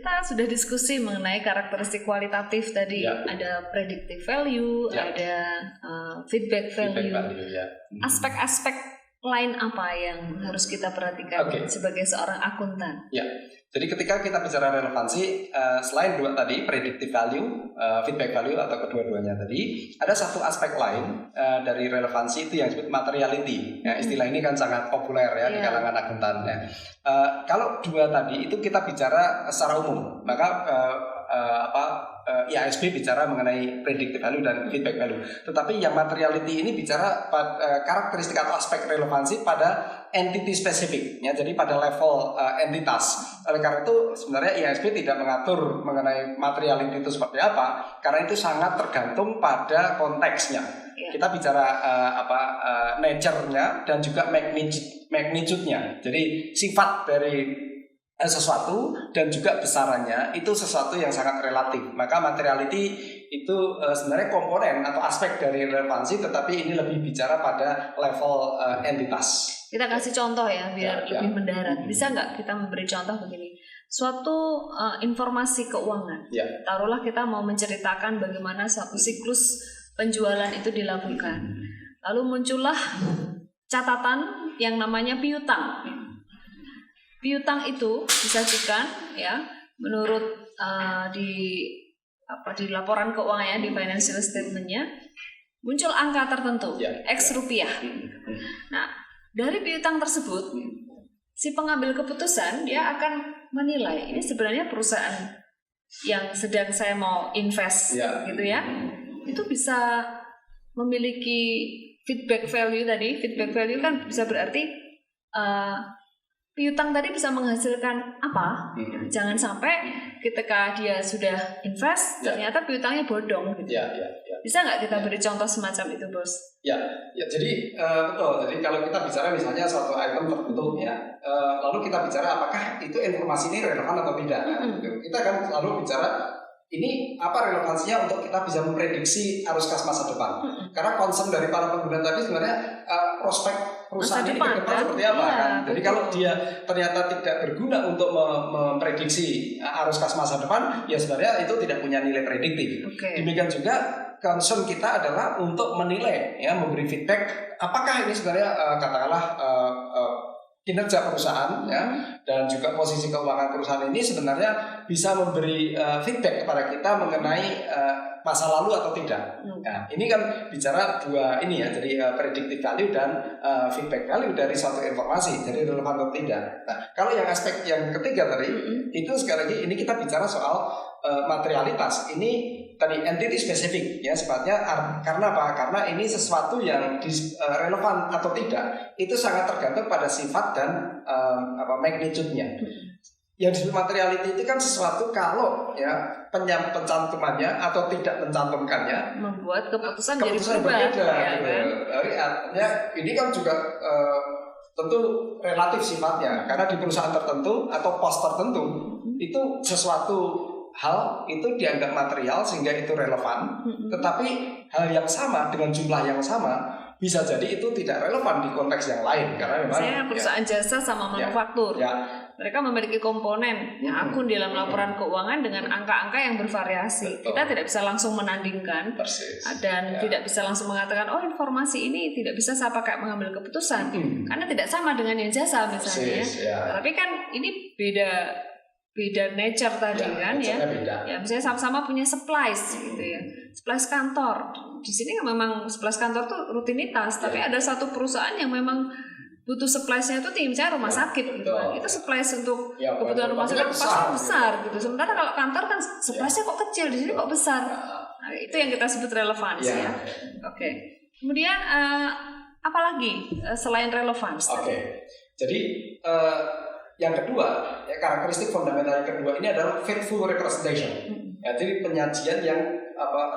kita sudah diskusi mengenai karakteristik kualitatif tadi. Ada predictive value, ada feedback value. Aspek-aspek lain apa yang harus kita perhatikan sebagai seorang akuntan? Jadi ketika kita bicara relevansi, selain dua tadi, predictive value, feedback value atau kedua-duanya tadi, ada satu aspek lain dari relevansi itu yang disebut materiality. Istilah ini kan sangat populer di kalangan akuntan. Kalau dua tadi itu kita bicara secara umum, maka IASB bicara mengenai predictive value dan feedback value. Tetapi yang materiality ini bicara karakteristik atau aspek relevansi pada entity spesifik, jadi pada level entitas. Oleh karena itu sebenarnya IASB tidak mengatur mengenai materiality itu seperti apa, karena itu sangat tergantung pada konteksnya. Kita bicara nature-nya dan juga magnitude-nya. Jadi sifat dari sesuatu dan juga besarannya itu sesuatu yang sangat relatif. Maka materiality itu sebenarnya komponen atau aspek dari relevansi, tetapi ini lebih bicara pada level entitas. Kita kasih contoh biar lebih mendarat. Bisa nggak kita memberi contoh begini? Suatu informasi keuangan. Taruhlah kita mau menceritakan bagaimana suatu siklus penjualan itu dilakukan. Lalu muncullah catatan yang namanya piutang. Piutang itu disajikan menurut di laporan keuangannya, di financial statement-nya muncul angka tertentu, X rupiah. Nah, dari piutang tersebut si pengambil keputusan dia akan menilai ini sebenarnya perusahaan yang sedang saya mau invest itu bisa memiliki feedback value tadi. Feedback value kan bisa berarti piutang tadi bisa menghasilkan apa? Jangan sampai ketika dia sudah invest ternyata piutangnya bodong gitu. Bisa nggak kita beri contoh semacam itu, Bos? Jadi betul. Jadi kalau kita bicara misalnya suatu item tertentu lalu kita bicara apakah itu informasi ini relevan atau tidak. Kita kan selalu bicara ini apa relevansinya untuk kita bisa memprediksi arus kas masa depan. Karena concern dari para pengguna tadi sebenarnya prospek perusahaan ini ke depan seperti apa kan. Jadi kalau dia ternyata tidak berguna untuk memprediksi arus kas masa depan, ya sebenarnya itu tidak punya nilai prediktif. Demikian juga concern kita adalah untuk menilai, memberi feedback apakah ini sebenarnya katakanlah kinerja perusahaan dan juga posisi keuangan perusahaan ini sebenarnya bisa memberi feedback kepada kita mengenai masa lalu atau tidak. Nah, ini kan bicara dua ini jadi predictive value dan feedback value dari suatu informasi, jadi relevan atau tidak. Nah, kalau yang aspek yang ketiga tadi itu sekali lagi ini kita bicara soal materialitas. Ini tadi entity spesifik sifatnya karena apa? Karena ini sesuatu yang relevan atau tidak itu sangat tergantung pada sifat dan magnitude-nya. Yang disebut materiality itu kan sesuatu kalau pencantumannya atau tidak mencantumkannya membuat keputusan jadi berubah. Artinya ini kan juga tentu relatif sifatnya, karena di perusahaan tertentu atau pos tertentu itu sesuatu hal itu dianggap material sehingga itu relevan, tetapi hal yang sama dengan jumlah yang sama bisa jadi itu tidak relevan di konteks yang lain, karena memang perusahaan jasa sama manufaktur mereka memiliki komponen akun dalam laporan keuangan dengan angka-angka yang bervariasi. Kita tidak bisa langsung menandingkan dan tidak bisa langsung mengatakan informasi ini tidak bisa saya pakai mengambil keputusan karena tidak sama dengan yang jasa misalnya. Tapi kan ini beda nature tadi kan misalnya sama-sama punya supplies gitu supplies kantor. Di sini memang supplies kantor tuh rutinitas, tapi ada satu perusahaan yang memang butuh supplies-nya itu tinggi, misalnya rumah sakit gitu kan. Itu supplies untuk kebutuhan rumah sakit pasti besar gitu. Sementara kalau kantor kan supplies-nya kok kecil, di sini kok besar. Nah, itu yang kita sebut relevansi Kemudian apa lagi selain relevansi? Jadi yang kedua, karakteristik fundamental yang kedua ini adalah faithful representation. Jadi penyajian yang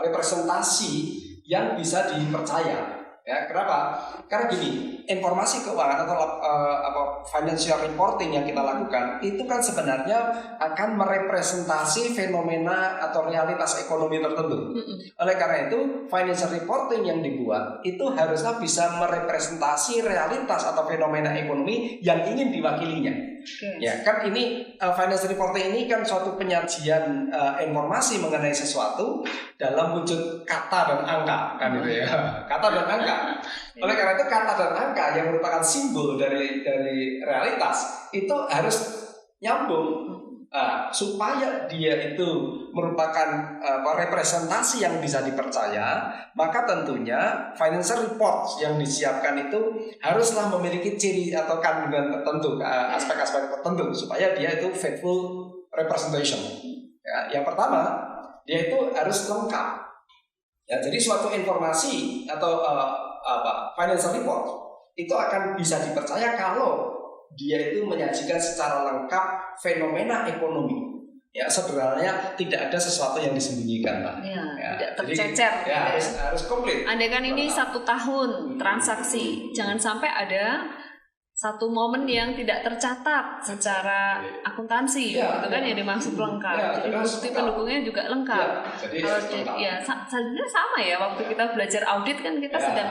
representasi yang bisa dipercaya. Kenapa? Karena gini, informasi keuangan atau financial reporting yang kita lakukan itu kan sebenarnya akan merepresentasi fenomena atau realitas ekonomi tertentu. Oleh karena itu, financial reporting yang dibuat itu harusnya bisa merepresentasi realitas atau fenomena ekonomi yang ingin diwakilinya. Ya kan ini financial reporting ini kan suatu penyajian informasi mengenai sesuatu dalam wujud kata dan angka kan itu ya, kata dan angka. Oleh karena itu kata dan angka yang merupakan simbol dari realitas itu harus nyambung. Supaya dia itu merupakan representasi yang bisa dipercaya, maka tentunya financial report yang disiapkan itu haruslah memiliki ciri atau kandungan tertentu, aspek-aspek tertentu supaya dia itu faithful representation. Ya, yang pertama, dia itu harus lengkap. Ya, jadi suatu informasi atau financial report itu akan bisa dipercaya kalau dia itu menyajikan secara lengkap fenomena ekonomi. Ya, sebenarnya tidak ada sesuatu yang disembunyikan, Pak. Ya, tidak tercecer. Jadi, ya, harus komplit. Andai kan ini 1 tahun transaksi, jangan sampai ada satu momen yang tidak tercatat secara akuntansi, gitu kan, yang dimaksud lengkap. Jadi bukti pendukungnya juga lengkap. Kalau sebenarnya sama ya, waktu kita belajar audit kan kita sedang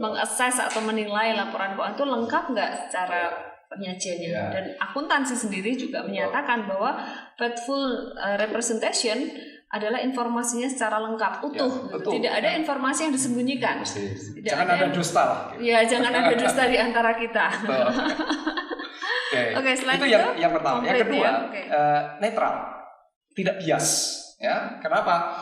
mengakses atau menilai laporan keuangan itu lengkap nggak secara penyajiannya, dan akuntansi sendiri juga menyatakan bahwa faithful representation adalah informasinya secara lengkap, utuh, tidak ada informasi yang disembunyikan. Jangan ada dusta lah. Ya, jangan ada dusta di antara kita. Oke, selain itu yang pertama. Yang kedua, netral, tidak bias. Ya, kenapa?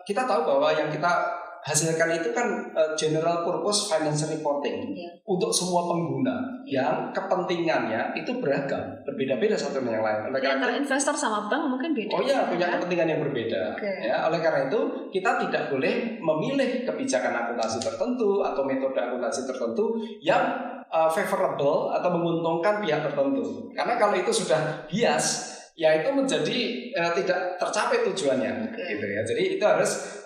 Kita tahu bahwa yang kita hasilkan itu kan general purpose financial reporting untuk semua pengguna yang kepentingannya itu beragam, berbeda-beda satu dengan yang lain. Antara investor sama bank mungkin beda. Punya kepentingan yang berbeda. Ya, oleh karena itu kita tidak boleh memilih kebijakan akuntansi tertentu atau metode akuntansi tertentu yang favorable atau menguntungkan pihak tertentu. Karena kalau itu sudah bias, ya itu menjadi tidak tercapai tujuannya, gitu ya. Jadi itu harus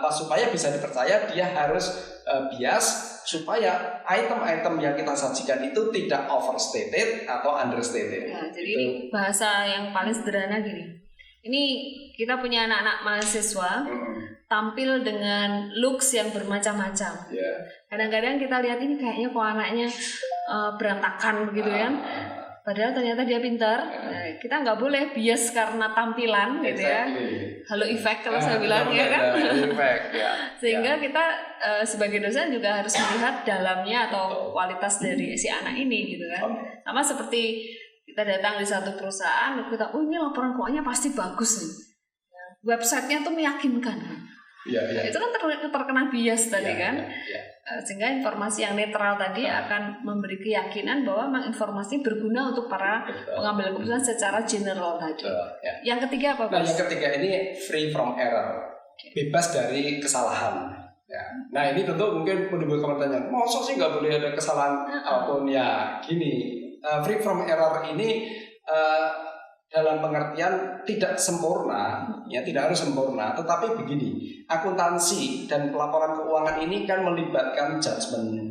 supaya bisa dipercaya, dia harus bias supaya item-item yang kita sajikan itu tidak overstated atau understated. Ya, jadi ini bahasa yang paling sederhana gini. Ini kita punya anak-anak mahasiswa tampil dengan looks yang bermacam-macam. Kadang-kadang kita lihat ini kayaknya kok anaknya berantakan begitu ya. Padahal ternyata dia pintar. Nah, kita nggak boleh bias karena tampilan, gitu ya. Halo effect kalau saya bilang ya kan. Sehingga kita sebagai dosen juga harus melihat dalamnya atau kualitas dari si anak ini, gitu kan. Sama seperti kita datang di satu perusahaan, kita, ini laporan keuangannya pasti bagus nih. Websitenya tuh meyakinkan. Itu kan terkena bias tadi kan. Sehingga informasi yang netral tadi akan memberi keyakinan bahwa memang informasi berguna untuk para pengambil keputusan secara general tadi. Yang ketiga apa, Bos? Yang ketiga ini free from error, bebas dari kesalahan. Nah ini tentu mungkin menimbulkan pertanyaan, masa sih nggak boleh ada kesalahan apapun? Ya gini, free from error ini dalam pengertian tidak sempurna, ya tidak harus sempurna, tetapi begini, akuntansi dan pelaporan keuangan ini kan melibatkan judgement,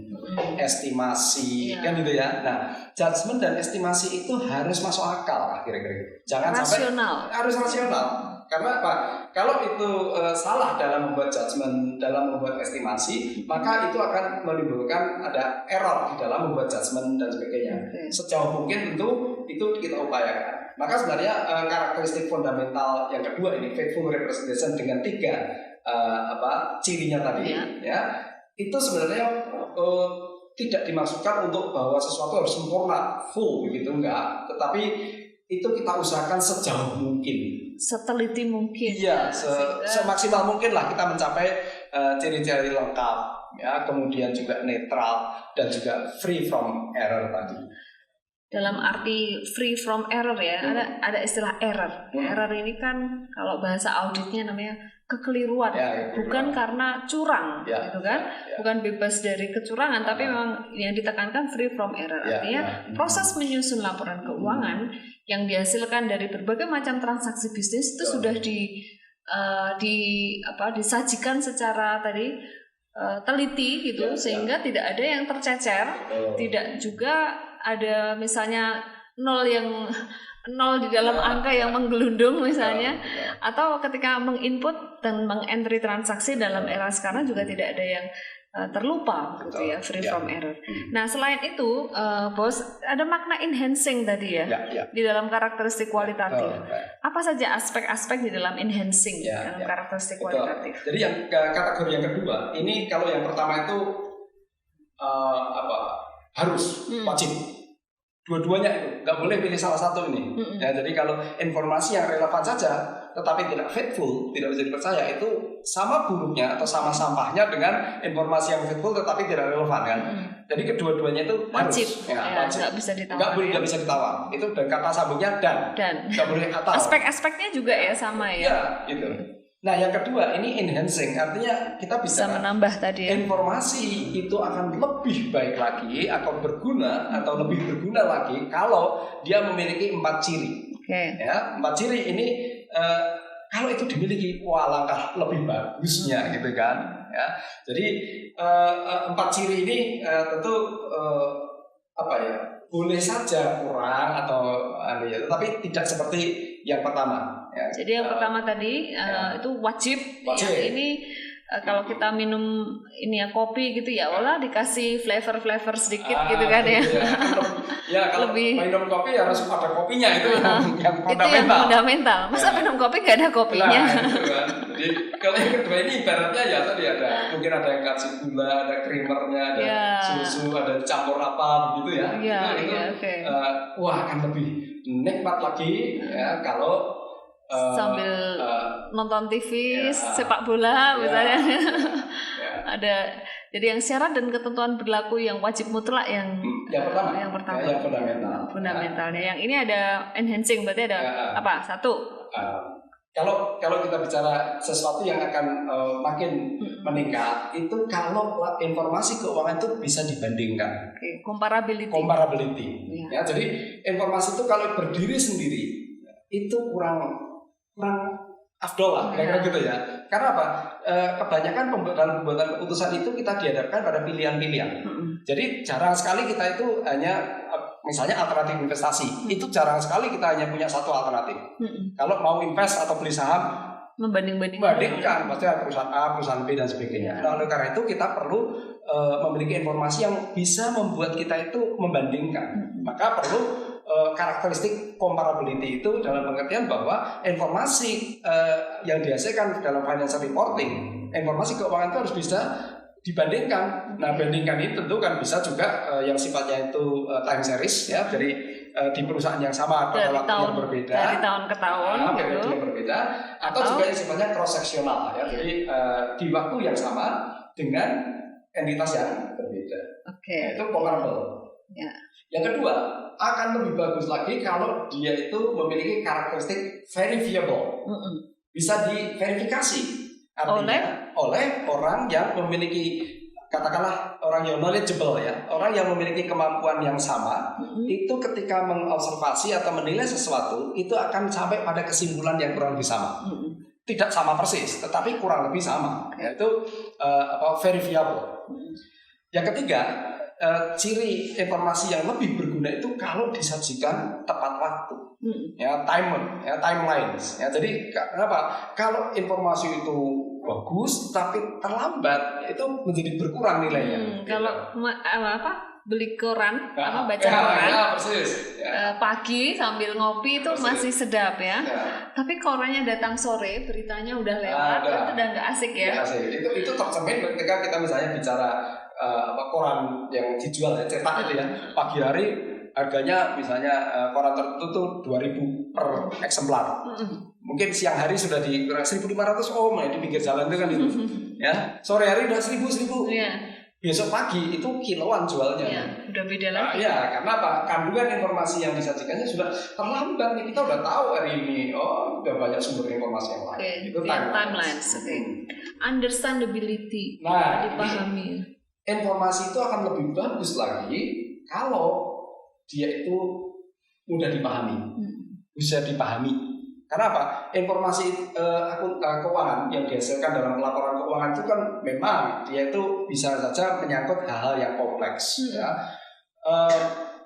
estimasi, kan gitu ya. Nah, judgement dan estimasi itu harus masuk akal, kira-kira. Jangan rasional. Sampai harus rasional. Karena apa? Kalau itu salah dalam membuat judgement, dalam membuat estimasi, maka itu akan menimbulkan ada error di dalam membuat judgement dan sebagainya. Sejauh mungkin tentu itu kita upayakan. Maka sebenarnya karakteristik fundamental yang kedua ini faithful representation dengan 3 cirinya tadi, ya itu sebenarnya tidak dimaksudkan untuk bahwa sesuatu harus sempurna, full begitu enggak, tetapi itu kita usahakan sejauh mungkin, seteliti mungkin, semaksimal mungkin lah kita mencapai ciri-ciri lengkap, ya kemudian juga netral dan juga free from error tadi. Dalam arti free from error ya, ada istilah error. Error ini kan kalau bahasa auditnya namanya kekeliruan, bukan karena curang, gitu kan? Bukan bebas dari kecurangan, tapi memang yang ditekankan free from error. Artinya proses menyusun laporan keuangan yang dihasilkan dari berbagai macam transaksi bisnis itu sudah disajikan secara teliti gitu, sehingga tidak ada yang tercecer, tidak juga ada misalnya nol di dalam angka yang menggelundung misalnya, atau ketika menginput dan mengentry transaksi dalam era sekarang juga tidak ada yang terlupa gitu ya, free from error. Nah, selain itu Bos, ada makna enhancing tadi ya, di dalam karakteristik kualitatif. Apa saja aspek-aspek di dalam enhancing dalam karakteristik kualitatif? Jadi yang kategori yang kedua, ini kalau yang pertama itu harus, wajib. Dua-duanya itu, nggak boleh pilih salah satu ini. Ya, jadi kalau informasi yang relevan saja, tetapi tidak faithful, tidak bisa dipercaya, itu sama buruknya atau sama sampahnya dengan informasi yang faithful tetapi tidak relevan kan. Jadi kedua-duanya itu wajib, wajib. Nggak bisa ditawar. Nggak bisa ditawar. Itu dan kata sambungnya dan. Nggak boleh atau. Aspek-aspeknya juga ya sama ya. Ya, gitu. Nah, yang kedua ini enhancing, artinya kita bisa menambah tadi ya. Informasi itu akan lebih baik lagi atau berguna atau lebih berguna lagi kalau dia memiliki 4 ciri. Ya, 4 ciri ini kalau itu dimiliki, wah langkah lebih bagusnya gitu kan. Ya, jadi 4 ciri ini tentu boleh saja kurang atau tetapi tidak seperti yang pertama. Ya, jadi yang pertama tadi itu wajib. Yang ini kalau kita minum ini ya kopi gitu ya, dikasih flavor sedikit gitu kan ya. Ya kalau lebih minum kopi harus ada kopinya itu yang fundamental. Itu yang fundamental. Masa minum kopi nggak ada kopinya? Nah, itu kan. Jadi kalau yang kedua ini ibaratnya ya tadi mungkin ada yang kasih gula, ada creamernya, ada susu, ada campur apa begitu ya. Wah akan lebih nikmat lagi ya kalau sambil nonton TV sepak bola misalnya. Ada jadi yang syarat dan ketentuan berlaku yang wajib mutlak yang pertama. Yang fundamentalnya. Yang ini ada enhancing, berarti ada apa? Satu. Kalau kita bicara sesuatu yang akan makin meningkat, itu kalau informasi keuangan itu bisa dibandingkan. Comparability. Ya, jadi informasi itu kalau berdiri sendiri itu kurang afdol lah, kira-kira gitu ya. Karena apa? Kebanyakan dalam pembuatan keputusan itu kita dihadapkan pada pilihan-pilihan. Jadi jarang sekali kita itu hanya misalnya alternatif investasi. Itu jarang sekali kita hanya punya satu alternatif. Kalau mau invest atau beli saham, membandingkan pasti ada perusahaan A, perusahaan B dan sebagainya. Nah, oleh karena itu kita perlu memiliki informasi yang bisa membuat kita itu membandingkan. Maka perlu karakteristik comparability itu dalam pengertian bahwa informasi yang dihasilkan dalam financial reporting, informasi keuangan itu harus bisa dibandingkan. Nah, bandingkan itu tentu kan bisa juga yang sifatnya itu time series ya, dari di perusahaan yang sama pada waktu yang berbeda, dari tahun ke tahun gitu. Yang berbeda, atau juga yang sifatnya cross sectional ya, jadi di waktu yang sama dengan entitas yang berbeda. Itu comparable. Yang kedua, akan lebih bagus lagi kalau dia itu memiliki karakteristik verifiable, bisa diverifikasi. Artinya oleh orang yang memiliki, katakanlah orang yang knowledgeable ya, orang yang memiliki kemampuan yang sama, itu ketika mengobservasi atau menilai sesuatu itu akan sampai pada kesimpulan yang kurang lebih sama. Tidak sama persis, tetapi kurang lebih sama. Yaitu verifiable. Yang ketiga, ciri informasi yang lebih berguna itu kalau disajikan tepat waktu. Timelines. Jadi kenapa? Kalau informasi itu bagus tapi terlambat, itu menjadi berkurang nilainya. Kalau beli koran, baca koran, persis. pagi sambil ngopi itu masih sedap ya. Tapi korannya datang sore, beritanya udah lewat, itu udah nggak asik ya. Itu tercermin ketika kita misalnya bicara koran yang dijual cetak itu ya, pagi hari harganya misalnya koran tertentu tuh 2.000 per eksemplar. Mungkin siang hari sudah di 1.500 di pinggir jalan itu kan itu. Ya, sore hari udah 1.000. Besok pagi itu kiloan jualnya. Udah beda lagi. Karena apa? Kandungan informasi yang disajikannya sudah terlambat nih. Kita udah tahu hari ini. Udah banyak sumber informasi yang lain. Itu timelines. Understandability. Dipahami. Informasi itu akan lebih bagus lagi kalau dia itu mudah dipahami, bisa dipahami. Karena apa? Informasi keuangan yang dihasilkan dalam laporan keuangan itu kan memang dia itu bisa saja menyangkut hal-hal yang kompleks.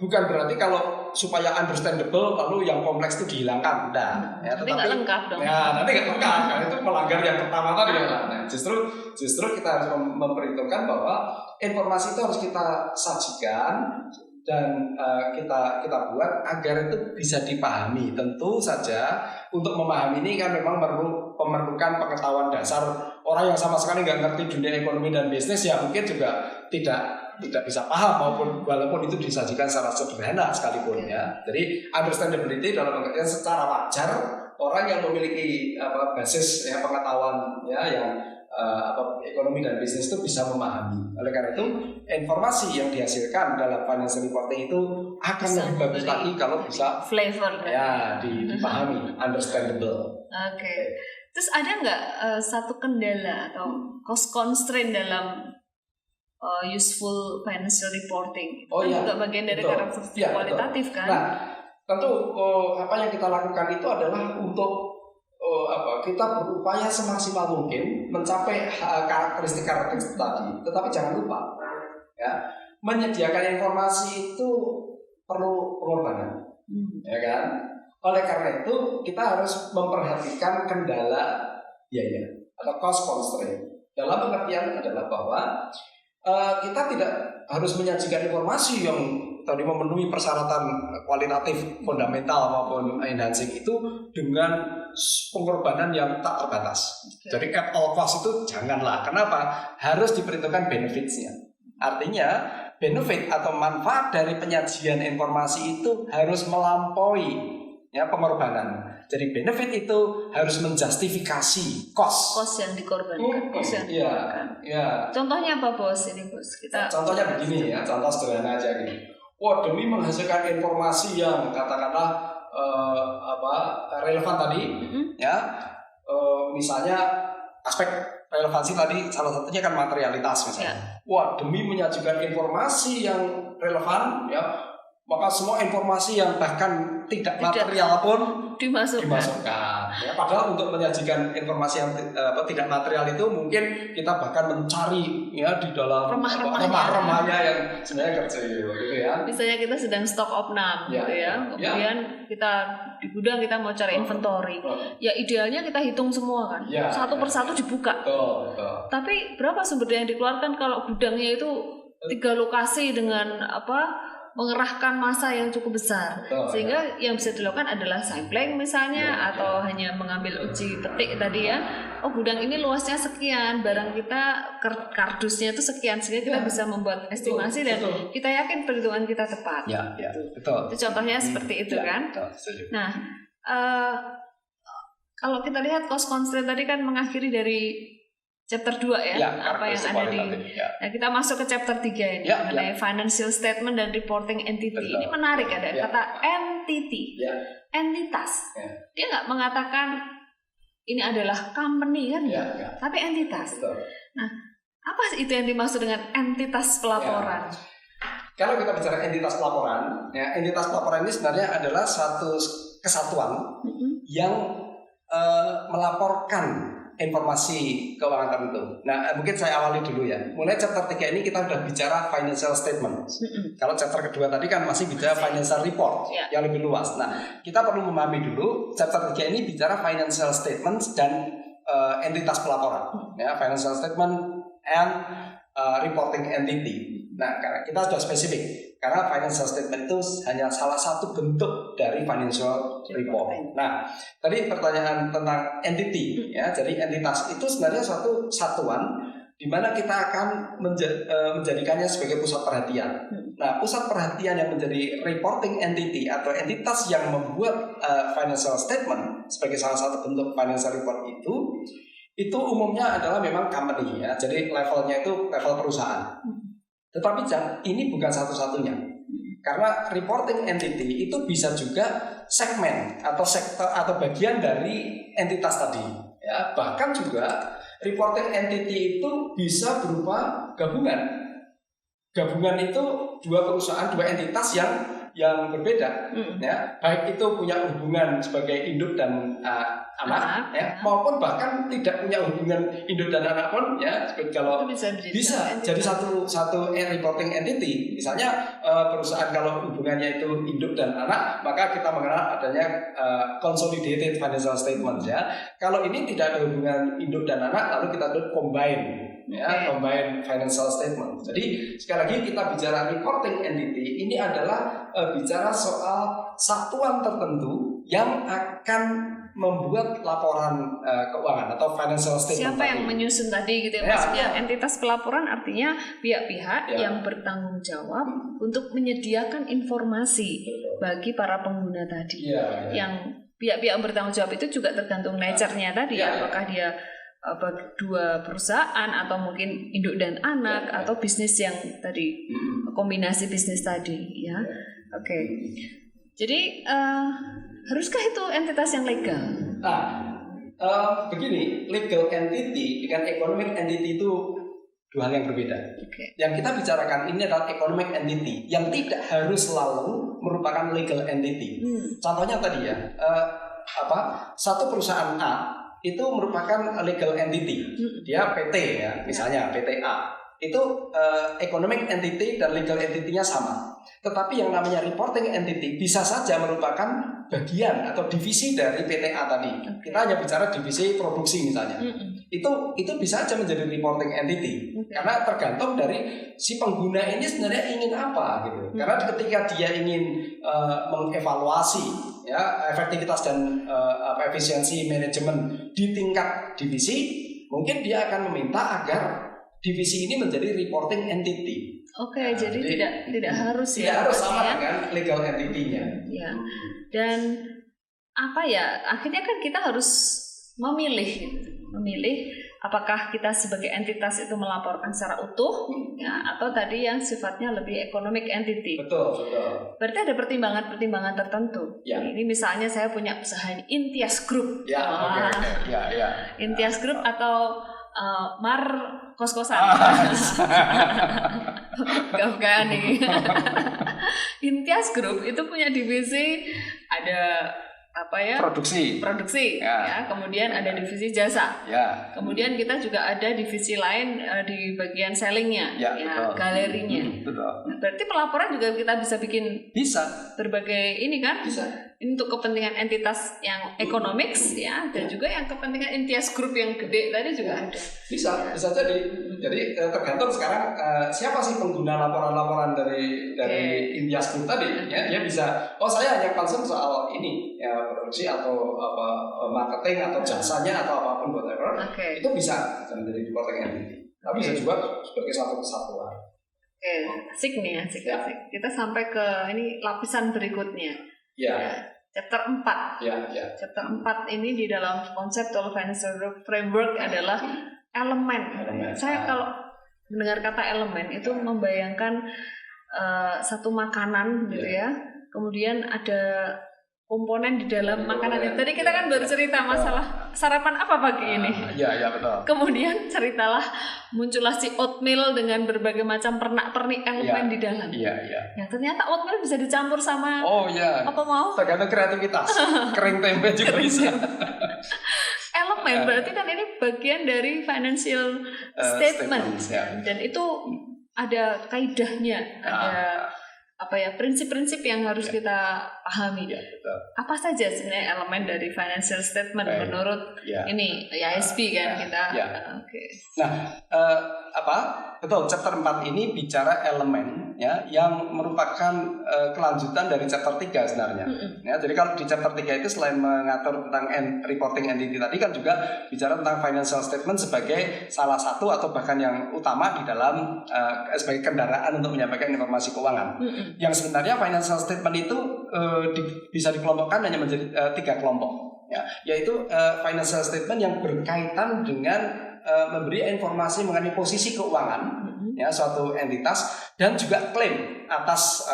bukan berarti kalau supaya understandable lalu yang kompleks itu dihilangkan. Nah, ya, nanti nggak lengkap dong. Ya, nanti nggak lengkap. Karena itu melanggar yang pertama tadi. Nah, justru kita harus memperhitungkan bahwa informasi itu harus kita sajikan dan kita buat agar itu bisa dipahami. Tentu saja untuk memahami ini kan memang memerlukan pengetahuan dasar. Orang yang sama sekali nggak ngerti dunia ekonomi dan bisnis ya mungkin juga tidak bisa paham walaupun itu disajikan secara sederhana sekalipun ya. Jadi understandability dalam pengertian secara wajar orang yang memiliki basis ya, pengetahuan ya yang ekonomi dan bisnis itu bisa memahami. Oleh karena itu informasi yang dihasilkan dalam financial reporting itu akan lebih bagus lagi kalau bisa flavor ya dipahami, understandable. Oke. Terus ada nggak satu kendala atau cost constraint dalam useful financial reporting? Itu kan juga bagian dari karakteristik kualitatif kan? Nah, tentu apa yang kita lakukan itu adalah untuk kita berupaya semaksimal mungkin mencapai karakteristik tadi. Tetapi jangan lupa ya, menyediakan informasi itu perlu pengorbanan. Ya kan? Oleh karena itu kita harus memperhatikan kendala biaya atau cost constraint. Dalam pengertian adalah bahwa kita tidak harus menyajikan informasi yang tadi memenuhi persyaratan kualitatif fundamental maupun enhancing itu dengan pengorbanan yang tak terbatas. Jadi at all cost itu janganlah. Kenapa? Harus diperhitungkan benefits-nya. Artinya benefit atau manfaat dari penyajian informasi itu harus melampaui ya pengorbanan. Jadi benefit itu harus menjustifikasi cost yang dikorbankan. Ya. Contohnya apa bos ini bos? Contohnya begini ya, contoh sederhana aja gini. Demi menghasilkan informasi yang katakanlah relevan tadi, ya, misalnya aspek relevansi tadi salah satunya kan materialitas misalnya. Demi menyajikan informasi yang relevan, ya, maka semua informasi yang bahkan tidak material pun dimasukkan. Ya, padahal untuk menyajikan informasi yang tidak material itu mungkin kita bahkan mencari ya di dalam remah-remahnya yang sebenarnya kecil gitu ya. Misalnya kita sedang stok opnam gitu ya. Kemudian kita di gudang kita mau cari inventory. Ya idealnya kita hitung semua kan. Satu persatu dibuka. Betul. Tapi berapa sumber daya yang dikeluarkan kalau gudangnya itu 3 lokasi dengan mengerahkan massa yang cukup besar, sehingga yang bisa dilakukan adalah sampling misalnya, atau hanya mengambil uji petik tadi ya. Gudang ini luasnya sekian, barang kita kardusnya itu sekian, sehingga kita bisa membuat estimasi dan kita yakin perhitungan kita tepat. Betul. Itu contohnya seperti itu kan. Nah, kalau kita lihat cost constraint tadi kan mengakhiri dari chapter 2 apa yang ada di. Nah, kita masuk ke chapter 3 ini mengenai financial statement dan reporting entity. Ini menarik ada kata entity. Entitas. Dia nggak mengatakan ini adalah company kan tapi entitas. Nah, apa itu yang dimaksud dengan entitas pelaporan? Kalau kita bicara entitas pelaporan, entitas pelaporan ini sebenarnya adalah satu kesatuan yang melaporkan informasi keuangan tertentu. Nah, mungkin saya awali dulu ya. Mulai chapter 3 ini kita sudah bicara financial statement. Kalau chapter kedua tadi kan masih bicara financial report yang lebih luas. Nah, kita perlu memahami dulu chapter 3 ini bicara financial statements dan entitas pelaporan. Financial statement and reporting entity. Nah, karena kita sudah spesifik. Karena financial statement itu hanya salah satu bentuk dari financial report. Nah, tadi pertanyaan tentang entity, ya. Jadi entitas itu sebenarnya suatu satuan di mana kita akan menjadikannya sebagai pusat perhatian. Nah, pusat perhatian yang menjadi reporting entity atau entitas yang membuat financial statement sebagai salah satu bentuk financial report itu umumnya adalah memang company ya. Jadi levelnya itu level perusahaan. Tetapi ini bukan satu-satunya. Karena reporting entity itu bisa juga segmen atau sektor atau bagian dari entitas tadi. Ya, bahkan juga reporting entity itu bisa berupa gabungan. Gabungan itu dua perusahaan, dua entitas yang berbeda. Ya, baik itu punya hubungan sebagai induk dan anak ya, maupun bahkan tidak punya hubungan induk dan anak pun ya, kalau bisa jadi satu reporting entity. Misalnya perusahaan kalau hubungannya itu induk dan anak, maka kita mengenal adanya consolidated financial statement ya. Kalau ini tidak ada hubungan induk dan anak, lalu kita sebut combine ya, combine financial statement. Jadi sekali lagi kita bicara reporting entity, ini adalah bicara soal satuan tertentu yang akan membuat laporan keuangan atau financial statement. Siapa yang menyusun tadi gitu ya, maksudnya entitas pelaporan artinya pihak-pihak yang bertanggung jawab untuk menyediakan informasi bagi para pengguna tadi. Yang pihak-pihak yang bertanggung jawab itu juga tergantung nature-nya tadi, apakah dia dua perusahaan atau mungkin induk dan anak atau bisnis yang tadi kombinasi bisnis tadi ya. Jadi haruskah itu entitas yang legal? Begini, legal entity dengan economic entity itu dua hal yang berbeda. Yang kita bicarakan ini adalah economic entity yang tidak harus selalu merupakan legal entity. Contohnya tadi ya, satu perusahaan A itu merupakan legal entity. Dia PT ya, misalnya PT A. Itu economic entity dan legal entity-nya sama. Tetapi yang namanya reporting entity bisa saja merupakan bagian atau divisi dari PT A tadi. Kita hanya bicara divisi produksi misalnya. Itu bisa saja menjadi reporting entity. Karena tergantung dari si pengguna ini sebenarnya ingin apa gitu. Karena ketika dia ingin mengevaluasi ya efektivitas dan efisiensi manajemen di tingkat divisi, mungkin dia akan meminta agar divisi ini menjadi reporting entity. Jadi tidak harus tidak harus sama dengan legal entity-nya. Ya. Dan akhirnya kan kita harus memilih apakah kita sebagai entitas itu melaporkan secara utuh ya, atau tadi yang sifatnya lebih economic entity. Betul. Berarti ada pertimbangan-pertimbangan tertentu. Ini misalnya saya punya usaha Intias Group. Intias Group atau Mar kos-kosan. Gak nih. Intias Group itu punya divisi ada produksi ya. Kemudian ada divisi jasa kemudian kita juga ada divisi lain di bagian sellingnya galerinya. Berarti pelaporan juga kita bisa bikin berbagai ini kan untuk kepentingan entitas yang economics ya, dan juga yang kepentingan Intias Group yang gede tadi juga ada. Bisa jadi tergantung sekarang siapa sih pengguna laporan-laporan dari Intias Group tadi ya. Dia bisa saya hanya concern soal ini ya, produksi atau marketing atau jasanya atau apapun whatever. Itu bisa menjadi reporting entity. Tapi bisa juga sebagai satu kesatuan. Asik. Kita sampai ke ini lapisan berikutnya. Chapter 4. Chapter 4 ini di dalam Conceptual Financial Framework adalah elemen. Saya kalau mendengar kata elemen itu membayangkan satu makanan gitu ya. Kemudian ada komponen di dalam makanan itu. Tadi kita kan baru cerita masalah sarapan apa pagi ini. Betul. Kemudian ceritalah muncullah si oatmeal dengan berbagai macam pernak-pernik elemen di dalam. Ya ternyata oatmeal bisa dicampur sama apa mau? Tergantung kreativitas. Kering tempe juga bisa. Elemen berarti kan ini bagian dari financial statement. Dan itu ada kaidahnya, ada prinsip-prinsip yang harus kita pahami. Apa saja sebenarnya elemen dari financial statement menurut ini ISB kan kita. Betul, chapter 4 ini bicara elemen ya yang merupakan kelanjutan dari chapter 3 sebenarnya. Ya, jadi kalau di chapter 3 itu selain mengatur tentang reporting entity tadi kan juga bicara tentang financial statement sebagai salah satu atau bahkan yang utama di dalam sebagai kendaraan untuk menyampaikan informasi keuangan. Yang sebenarnya financial statement itu bisa dikelompokkan hanya menjadi 3 kelompok ya, yaitu financial statement yang berkaitan dengan memberi informasi mengenai posisi keuangan ya suatu entitas, dan juga klaim atas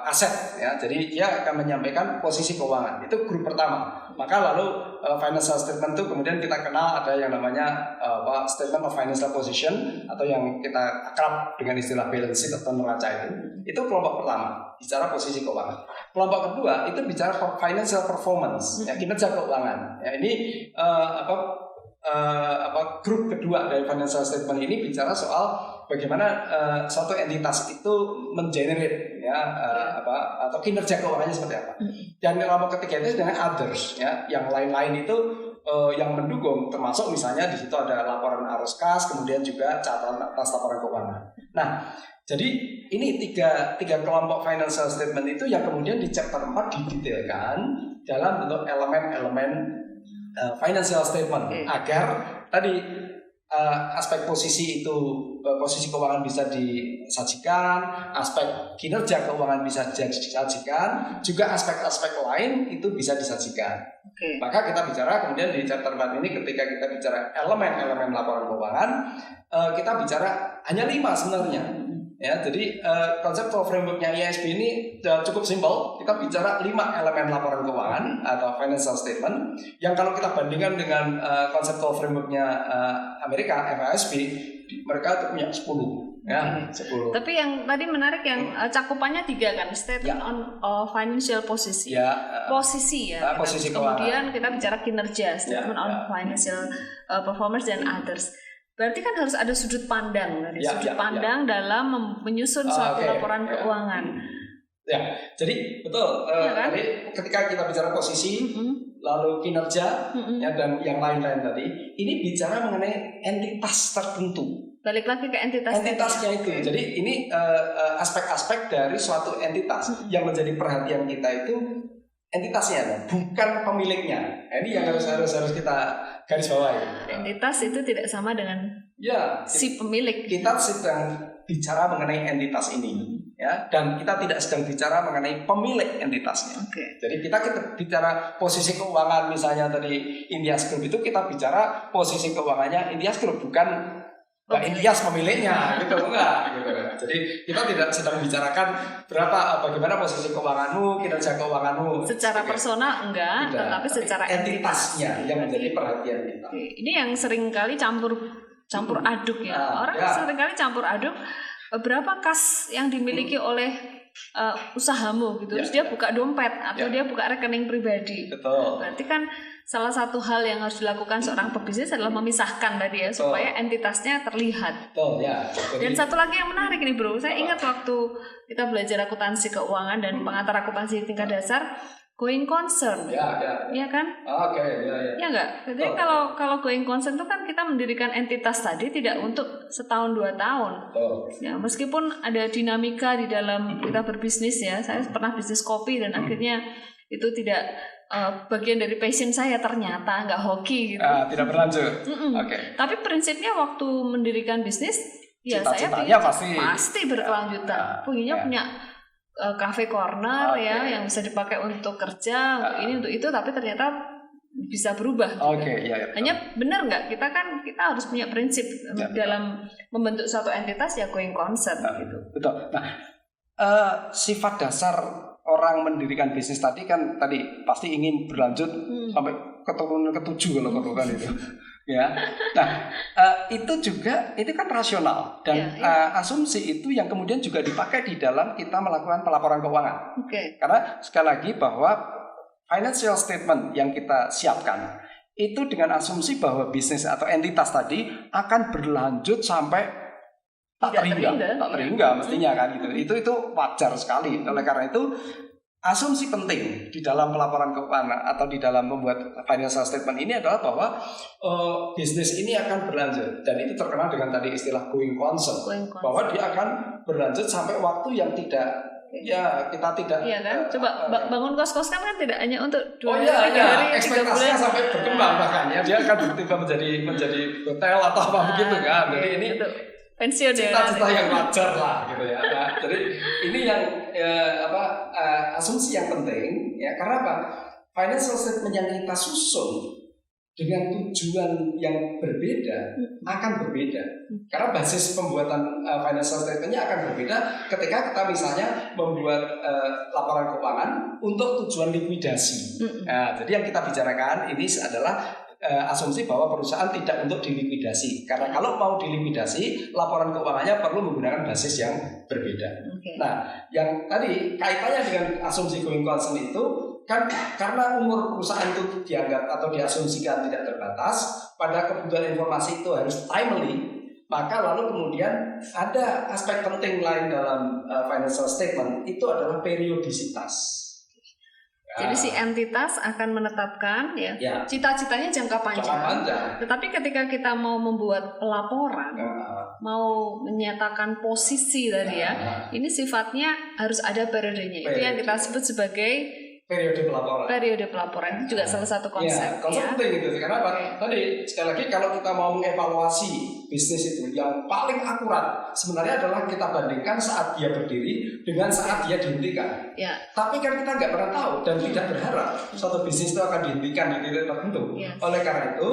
aset ya. Jadi dia akan menyampaikan posisi keuangan. Itu grup pertama. Maka lalu financial statement itu kemudian kita kenal ada yang namanya statement of financial position, atau yang kita akrab dengan istilah balance sheet atau neraca itu. Itu kelompok pertama, bicara posisi keuangan. Kelompok kedua itu bicara financial performance, ya, kinerja keuangan. Ya, ini grup kedua dari financial statement ini bicara soal bagaimana suatu entitas itu mengenerate ya atau kinerja keuangannya seperti apa. Dan kelompok ketiga itu dengan others ya, yang lain-lain itu yang mendukung, termasuk misalnya di situ ada laporan arus kas, kemudian juga catatan atas laporan keuangan. Nah, jadi ini tiga kelompok financial statement itu yang kemudian di chapter 4 didetailkan dalam bentuk elemen-elemen financial statement, agar tadi aspek posisi itu, posisi keuangan bisa disajikan, aspek kinerja keuangan bisa disajikan, juga aspek-aspek lain itu bisa disajikan. Maka kita bicara kemudian di chapter 4 ini, ketika kita bicara elemen-elemen laporan keuangan, kita bicara hanya 5 sebenarnya. Ya, jadi konseptual frameworknya IASB ini cukup simpel. Kita bicara 5 elemen laporan keuangan atau financial statement, yang kalau kita bandingkan dengan konseptual frameworknya Amerika FASB, mereka itu punya 10. Ya, 10. Tapi yang tadi menarik yang cakupannya 3 kan, statement on financial position. Posisi ya. Posisi kemudian kita bicara kinerja, statement on financial performance dan others. Berarti kan harus ada sudut pandang pandang dalam menyusun suatu laporan keuangan. Ya, jadi betul. Kan? Jadi ketika kita bicara posisi, lalu kinerja, ya, dan yang lain-lain tadi, ini bicara mengenai entitas tertentu. Balik lagi ke entitasnya itu. Jadi ini aspek-aspek dari suatu entitas yang menjadi perhatian kita itu entitasnya, bukan pemiliknya. Ini yang harus kita garis bawahi. Entitas itu tidak sama dengan si pemilik. Kita sedang bicara mengenai entitas ini, ya, dan kita tidak sedang bicara mengenai pemilik entitasnya. Jadi kita bicara posisi keuangan, misalnya tadi Indias Group itu kita bicara posisi keuangannya Indias Group, bukan Mbak Indias pemiliknya, gitu enggak, gitu. Jadi kita tidak sedang bicarakan bagaimana posisi keuanganmu, kinerja keuanganmu. Secara personal enggak, tetapi secara entitasnya yang menjadi perhatian kita. Ini yang sering kali campur aduk ya. Orang sering kali campur aduk berapa kas yang dimiliki oleh usahamu gitu. Terus dia buka dompet atau dia buka rekening pribadi. Betul. Berarti kan salah satu hal yang harus dilakukan seorang pebisnis adalah memisahkan tadi ya, supaya entitasnya terlihat. Dan satu lagi yang menarik nih bro, saya ingat waktu kita belajar akuntansi keuangan dan pengantar akuntansi tingkat dasar, going concern. Iya kan? Ya enggak? Jadi kalau going concern itu kan kita mendirikan entitas tadi tidak untuk setahun 2 tahun. Ya, meskipun ada dinamika di dalam kita berbisnis ya. Saya pernah bisnis kopi dan akhirnya itu tidak bagian dari passion saya, ternyata nggak hoki gitu. Tidak berlanjut. Tapi prinsipnya waktu mendirikan bisnis, ya saya pasti berkelanjutan. Punya cafe corner ya, yang bisa dipakai untuk kerja, untuk ini untuk itu, tapi ternyata bisa berubah. Hanya benar nggak? Kita harus punya prinsip dalam membentuk suatu entitas ya, going concern gitu. Betul. Nah, sifat dasar orang mendirikan bisnis tadi pasti ingin berlanjut sampai keturunan ke-7 kalau perlu kan itu. Ya. Nah, itu kan rasional dan asumsi itu yang kemudian juga dipakai di dalam kita melakukan pelaporan keuangan. Karena sekali lagi bahwa financial statement yang kita siapkan itu dengan asumsi bahwa bisnis atau entitas tadi akan berlanjut sampai tak terhingga mestinya kan gitu. Itu wajar sekali. Oleh karena itu asumsi penting di dalam pelaporan keuangan atau di dalam membuat financial statement ini adalah bahwa bisnis ini akan berlanjut, dan itu terkenal dengan tadi istilah going concern, bahwa dia akan berlanjut sampai waktu yang tidak kita tidak. Iya kan? Coba bangun kos-kos kan tidak hanya untuk 2 hari, ekspektasinya sampai berkembang bahkan ya, dia akan berubah menjadi hotel atau apa begitu kan. Jadi ini pensiun cita-cita yang wajar lah gitu ya. Nah, jadi ini yang asumsi yang penting ya, karena apa? Financial statement yang kita susun dengan tujuan yang berbeda akan berbeda. Karena basis pembuatan financial statement-nya akan berbeda ketika kita misalnya membuat laporan keuangan untuk tujuan likuidasi. Nah, jadi yang kita bicarakan ini adalah asumsi bahwa perusahaan tidak untuk dilikuidasi. Karena kalau mau dilikuidasi, laporan keuangannya perlu menggunakan basis yang berbeda. Nah, yang tadi kaitannya dengan asumsi going concern itu kan karena umur perusahaan itu dianggap atau diasumsikan tidak terbatas, pada kebutuhan informasi itu harus timely, maka lalu kemudian ada aspek penting lain dalam financial statement, itu adalah periodisitas. Jadi si entitas akan menetapkan cita-citanya jangka panjang. Tetapi ketika kita mau membuat pelaporan, mau menyatakan posisi tadi ini sifatnya harus ada periodenya. Itu yang kita sebut sebagai periode pelaporan. Periode pelaporan itu juga salah satu konsep. Konsep penting itu. Karena tadi sekali lagi kalau kita mau mengevaluasi bisnis itu, yang paling akurat sebenarnya adalah kita bandingkan saat dia berdiri dengan saat dia dihentikan. Tapi kan kita nggak pernah tahu dan tidak berharap suatu bisnis itu akan dihentikan di titik tertentu. Oleh karena itu,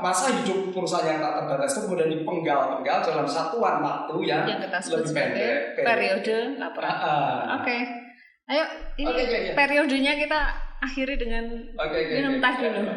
masa hidup perusahaan yang tak terbatas itu kemudian dipenggal-penggal dalam satuan waktu yang lebih pendek. Periode laporan. Ayo, ini periodenya kita akhiri dengan minum teh dulu.